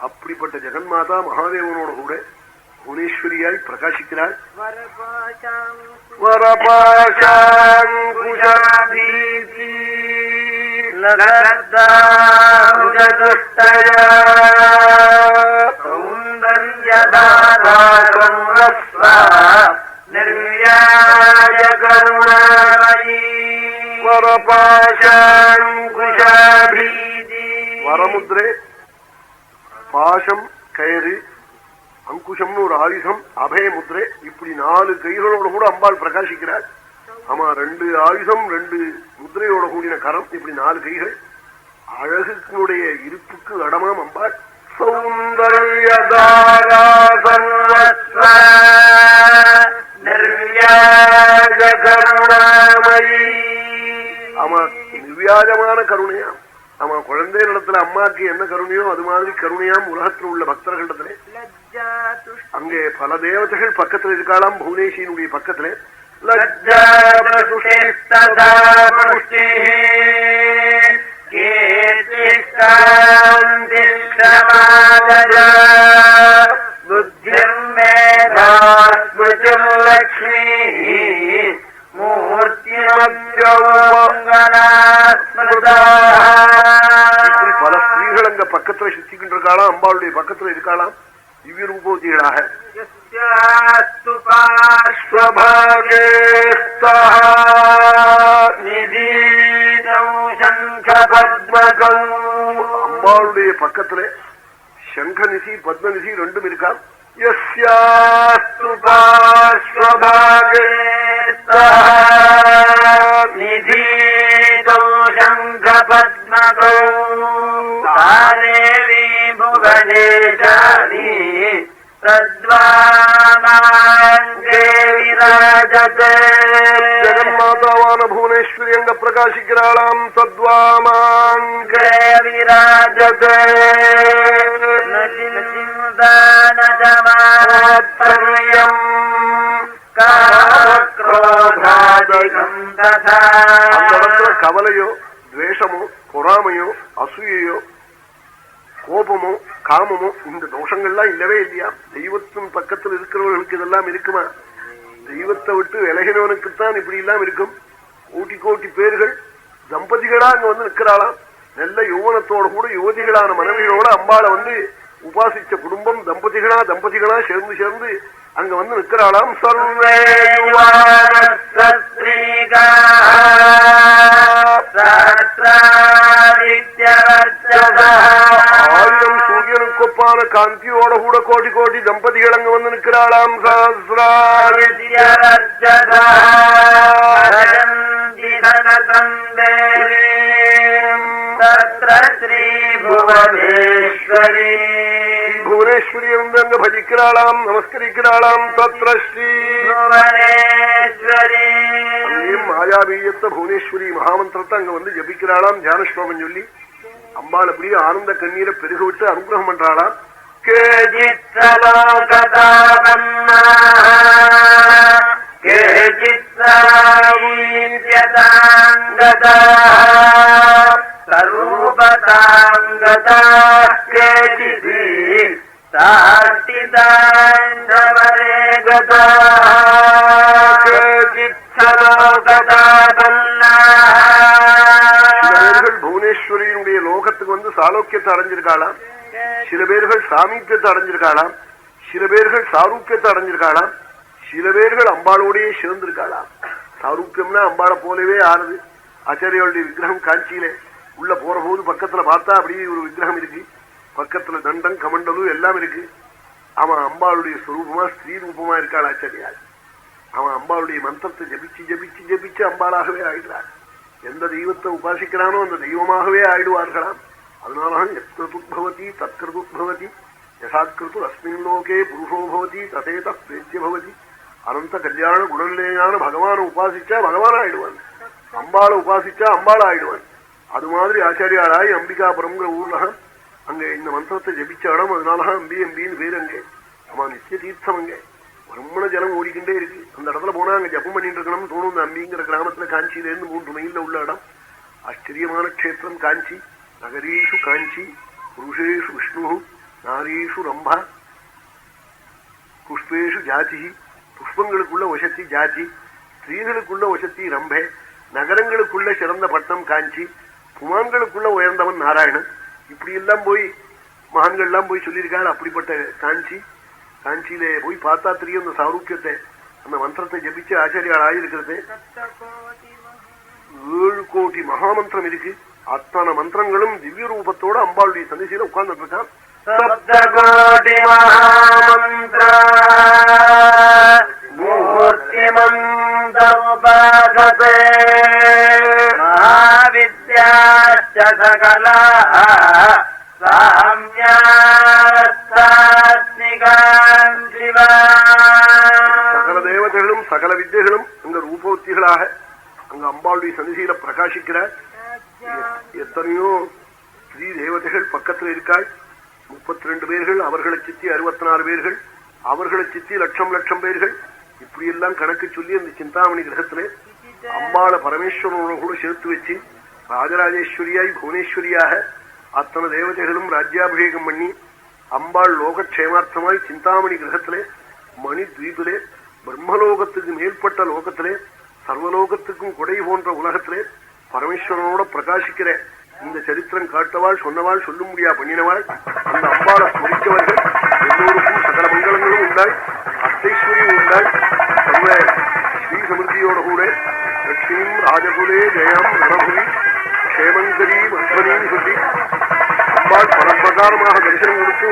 அப்படிப்பட்ட ஜெகன்மாதா மகாதேவனோட கூட புவனேஸ்வரியாய் பிரகாசிக்கிறாள். வரமுத்ரே, பாசம் கயிறு, அங்குஷம்னு ஒரு ஆயுதம், அபயமுத்ரே, இப்படி 4 கைகளோட கூட அம்பாள் பிரகாசிக்கிறாள். ஆமா, 2 ஆயுதம் 2 முத்திரையோட கூடின கரம், இப்படி 4 கைகள். அழகுடைய இருப்புக்கு இடமாம் அம்பாள். ஆமா, நிர்வியாஜமான கருணையாம். ஆமா, குழந்தை இடத்துல அம்மாக்கு என்ன கருணையோ அது மாதிரி கருணையாம் உலகத்தில் உள்ள பக்தர்களிடத்திலே. அங்கே பல தேவதைகள் பக்கத்தில் இருக்காளாம். புவனேஸ்வரியினுடைய பக்கத்திலே பல ஸ்திரீகள் அங்க பக்கத்துல சுத்திக்கிட்டு இருக்காளாம். அம்பாளுடைய பக்கத்துல இருக்காளாம் திவ்ய ரூபோதிகளாக. அம்பாளுடைய பக்கத்துல சங்க நிசி பத்ம நிசி 2 இருக்காம். யஸ்யாஸ்து பார்ஸ்வபாகே நிதீதோ சங்க பத்மகோ தாரேவி புவனேஷானி ஜெகன்மாதாவான புவனேஸ்வரி அங்க பிரகாசிக்கிறாளாம். தத்வாமாங்கே விராஜதே கவலையோ துவேஷமோ பொறாமையோ அசூயையோ கோபமோ காமமோ இந்த தோஷங்கள்லாம் இல்லவே இல்லையா? தெய்வத்தின் பக்கத்தில் இருக்கிறவர்களுக்கு இதெல்லாம் இருக்குமா? தெய்வத்தை விட்டு விலகினவனுக்குத்தான் இப்படி எல்லாம் இருக்கும். கோட்டி கோட்டி பேர்கள் தம்பதிகளா அங்க வந்து நிற்கிறாளாம். நல்ல யௌவனத்தோட கூட யுவதிகளான மனைவிகளோட அம்பாளை வந்து உபாசிச்ச குடும்பம் தம்பதிகளா சேர்ந்து அங்க வந்து நிற்கிறாளாம். ஆயிரம் சூரியனுக்கொப்பான காந்தியோட கூட கோடி கோடி தம்பதிகள் அங்க வந்து நிற்கிறாளாம். புவனேஸ்வரி வந்து அங்க பஜிக்கிறாளாம், நமஸ்கரிக்கிறாளாம். தத்ர ஸ்ரீ மாயாபீயத்த புவனேஸ்வரி மகாமந்திரத்தை அங்க வந்து ஜபிக்கிறாளாம். தியான ஸ்லோகம் சொல்லி அம்பாள் அப்படியே ஆனந்த கண்ணீரை பெருக விட்டு அனுகிரகம் பண்றாளாம். புவனேஸ்வரியினுடைய லோகத்துக்கு வந்து சாலோக்கியத்தை அடைஞ்சிருக்காளாம். சில பேர்கள் சாமீபியத்தை அடைஞ்சிருக்காளாம். சில பேர்கள் சாரூக்கியத்தை அடைஞ்சிருக்காளாம். சில பேர்கள் அம்பாளோடையே சேர்ந்திருக்காளாம். சாரூக்கியம்னா அம்பாளை போலவே ஆறுது. ஆச்சாரியோடைய விக்கிரகம் காஞ்சியிலே உள்ள போற போது பக்கத்துல பார்த்தா அப்படியே ஒரு விக்கிரகம் இருக்கு. பக்கத்துல தண்டம் கமண்டலும் எல்லாம் இருக்கு. அவன் அம்பாளுடைய ஸ்வரூபமா ஸ்ரீ ரூபமா இருக்காள் ஆச்சாரியால். அவன் அம்பாளுடைய மந்திரத்தை ஜபிச்சு ஜபிச்சு ஜபிச்சு அம்பாளாகவே ஆயிடுறாள். எந்த தெய்வத்தை உபாசிக்கிறானோ அந்த தெய்வமாகவே ஆயிடுவார்களாம். அதனால எத்கிருதுபவதி தத்கிருதுபவதி யசாக்கிருத்து அஸ்மின் லோகே புருஷோ பவதி ததேத பிரேத்திய பவதி. அனந்த கல்யாண குணநிலையான பகவானை உபாசிச்சா பகவான் ஆயிடுவான். அம்பாளை உபாசிச்சா அம்பாளை ஆயிடுவான். அது மாதிரி ஆச்சாரியாளாய் அம்பிகாபுரம்ங்கிற ஊர்ல அங்க இந்த மந்திரத்தை ஜபிச்ச இடம். அதனாலதான் அம்பி அம்பின்னு பேரு. அங்கே ஆமா நித்திய தீர்த்தம். அங்கே பிரம்மண ஜலம் ஓடிக்கிட்டே இருக்கு. அந்த இடத்துல போனா அங்க ஜப்பம் பண்ணிட்டு இருக்கணும்னு தோணும். இந்த அம்பிங்கிற கிராமத்துல காஞ்சியில இருந்து 3 மைல்ல உள்ள இடம். ஆச்சரியமான கஷேத்திரம் காஞ்சி. நகரீஷு காஞ்சி புருஷேஷு விஷ்ணு நாரீஷு ரம்பா, புஷ்பேஷு ஜாதி, புஷ்பங்களுக்குள்ள வசத்தி ஜாதி, ஸ்திரீகளுக்குள்ள வசத்தி ரம்பே, நகரங்களுக்குள்ள சிறந்த பட்டம் காஞ்சி, புமான்களுக்குள்ள உயர்ந்தவன் நாராயணன். இப்படி எல்லாம் போய் மகான்கள் எல்லாம் போய் சொல்லியிருக்காள். அப்படிப்பட்ட காஞ்சி, காஞ்சியிலே போய் பார்த்தா தெரியும் அந்த சாரூக்கியத்தை. அந்த மந்திரத்தை ஜபிச்சு ஆச்சாரியால் ஆயிருக்கிறது. 7 கோடி மகாமந்திரம் இருக்கு. அத்தனை மந்திரங்களும் திவ்ய ரூபத்தோட அம்பாளுடைய சன்னிதியில உட்கார்ந்துட்டு இருக்கான். சப்தகோடி மகாமந்திர மூர்த்தி மந்திரோபாசதே மகாவித்யாச்ச சகலா சாம்யாஸ்தாத்மிகாம் சிவா. சகல தேவதைகளும் சகல வித்தைகளும் அங்க ரூபவத்திகளாக அங்க அம்பாளுடைய சன்னிதியில பிரகாசிக்கிறார். எத்தனையோ ஸ்ரீ தேவதைகள் பக்கத்தில் இருக்காள். 32 பேர்கள், அவர்களை சித்தி 64 பேர்கள், அவர்களை சித்தி லட்சம் லட்சம் பேர்கள். இப்படி எல்லாம் கணக்கு சொல்லி அந்த சிந்தாமணி கிரகத்திலே அம்பாள பரமேஸ்வரனோட கூட சேர்த்து வச்சு ராஜராஜேஸ்வரியாய் புவனேஸ்வரியாக அத்தனை தேவதைகளும் ராஜ்யாபிஷேகம் பண்ணி அம்பாள் லோகக்ஷேமார்த்தமாய் சிந்தாமணி கிரகத்திலே மணி தீபிலே பிரம்மலோகத்துக்கு மேற்பட்ட லோகத்திலே சர்வலோகத்துக்கும் கொடை போன்ற உலகத்திலே பரமேஸ்வரனோட பிரகாசிக்கிற இந்த சரித்திரம் காட்டவாள், சொன்னவாள், சொல்ல முடியா பண்ணினவாள் அந்த அம்பாளை ஸ்மரித்தவர்கள் எல்லோருக்கும் சகல மங்களங்களும் உண்டாள், அஷ்டைஸ்வரியும் உண்டாள். சர்வ ஸ்ரீ சமிருத்தியோட கூட லட்சுமியும் ராஜகுலே ஜெயம் ரணபுரி க்ஷேமங்கரி மத்வனின்னு சொல்லி அம்பாள் பல பிரகாரமாக தரிசனம் கொடுத்து